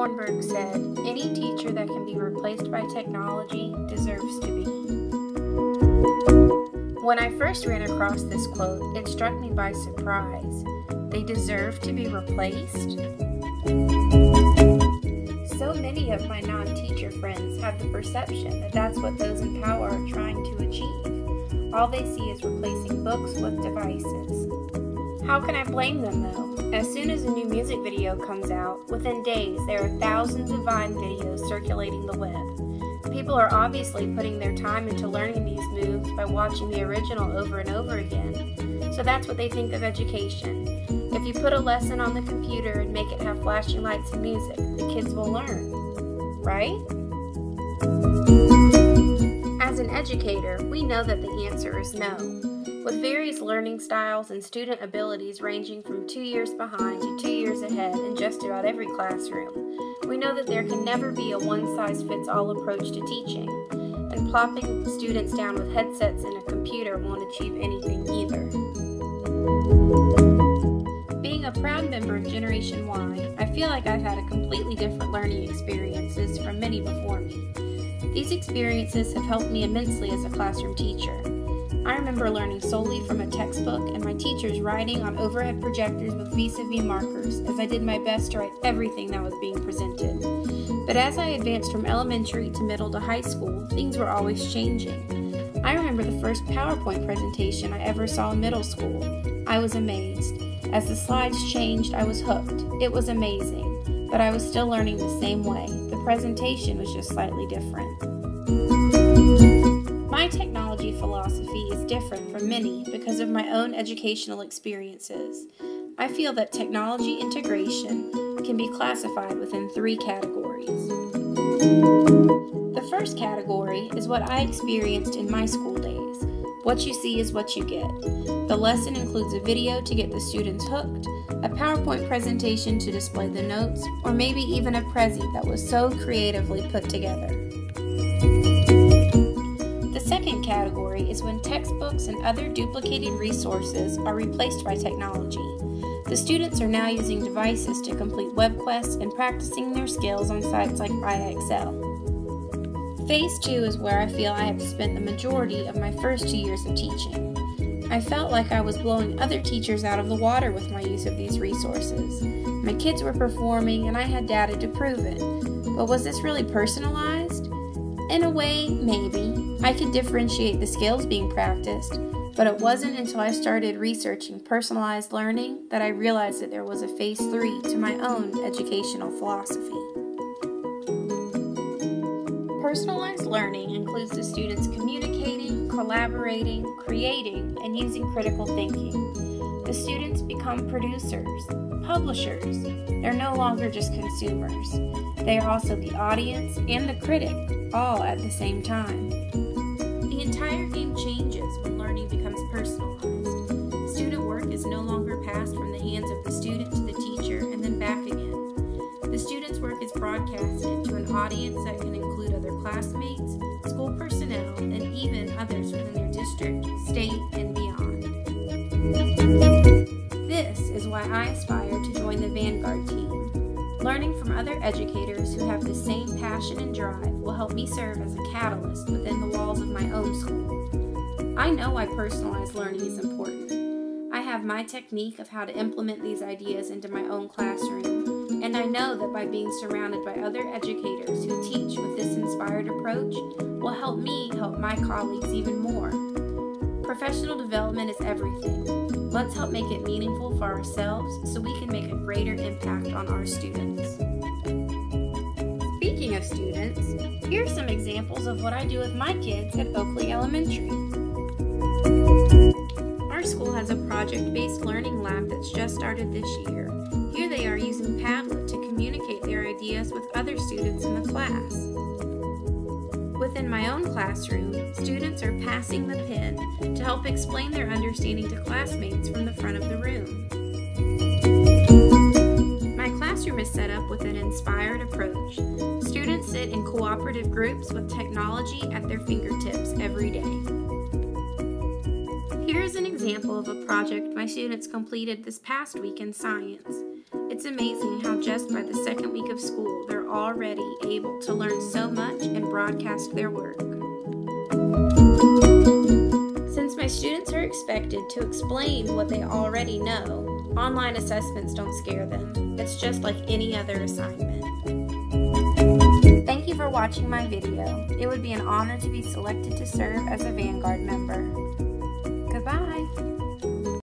Thornburg said, "Any teacher that can be replaced by technology deserves to be." When I first ran across this quote, it struck me by surprise. They deserve to be replaced? So many of my non-teacher friends have the perception that that's what those in power are trying to achieve. All they see is replacing books with devices. How can I blame them though? As soon as a new music video comes out, within days there are thousands of Vine videos circulating the web. People are obviously putting their time into learning these moves by watching the original over and over again. So that's what they think of education. If you put a lesson on the computer and make it have flashing lights and music, the kids will learn, right? As an educator, we know that the answer is no. With various learning styles and student abilities ranging from 2 years behind to 2 years ahead in just about every classroom, we know that there can never be a one-size-fits-all approach to teaching, and plopping students down with headsets and a computer won't achieve anything either. Being a proud member of Generation Y, I feel like I've had a completely different learning experiences from many before me. These experiences have helped me immensely as a classroom teacher. I remember learning solely from a textbook and my teachers writing on overhead projectors with vis-a-vis markers as I did my best to write everything that was being presented. But as I advanced from elementary to middle to high school, things were always changing. I remember the first PowerPoint presentation I ever saw in middle school. I was amazed. As the slides changed, I was hooked. It was amazing, but I was still learning the same way. The presentation was just slightly different. My technology philosophy is different from many because of my own educational experiences. I feel that technology integration can be classified within 3 categories. The first category is what I experienced in my school days. What you see is what you get. The lesson includes a video to get the students hooked, a PowerPoint presentation to display the notes, or maybe even a Prezi that was so creatively put together. The second category is when textbooks and other duplicated resources are replaced by technology. The students are now using devices to complete web quests and practicing their skills on sites like IXL. Phase 2 is where I feel I have spent the majority of my first 2 years of teaching. I felt like I was blowing other teachers out of the water with my use of these resources. My kids were performing and I had data to prove it. But was this really personalized? In a way, maybe. I could differentiate the skills being practiced, but it wasn't until I started researching personalized learning that I realized that there was a phase 3 to my own educational philosophy. Personalized learning includes the students communicating, collaborating, creating, and using critical thinking. The students become producers, publishers. They're no longer just consumers. They are also the audience and the critic, all at the same time. The entire game changes when learning becomes personalized. Student work is no longer passed from the hands of the student to the teacher and then back again. The student's work is broadcasted to an audience that can include other classmates, school personnel, and even others within their district, state, and beyond. This is why I aspire to join the Vanguard team. Learning from other educators who have the same passion and drive will help me serve as a catalyst within the walls of my own school. I know why personalized learning is important. I have my technique of how to implement these ideas into my own classroom, and I know that by being surrounded by other educators who teach with this inspired approach will help me help my colleagues even more. Professional development is everything. Let's help make it meaningful for ourselves so we can make a greater impact on our students. Speaking of students, here are some examples of what I do with my kids at Oakley Elementary. Our school has a project-based learning lab that's just started this year. Here they are using Padlet to communicate their ideas with other students in the class. Within my own classroom, students are passing the pen to help explain their understanding to classmates from the front of the room. My classroom is set up with an inspired approach. Students sit in cooperative groups with technology at their fingertips every day. Here is an example of a project my students completed this past week in science. It's amazing how just by the second week of school, they're already able to learn so much and broadcast their work. Since my students are expected to explain what they already know, online assessments don't scare them. It's just like any other assignment. Thank you for watching my video. It would be an honor to be selected to serve as a Vanguard member. Goodbye.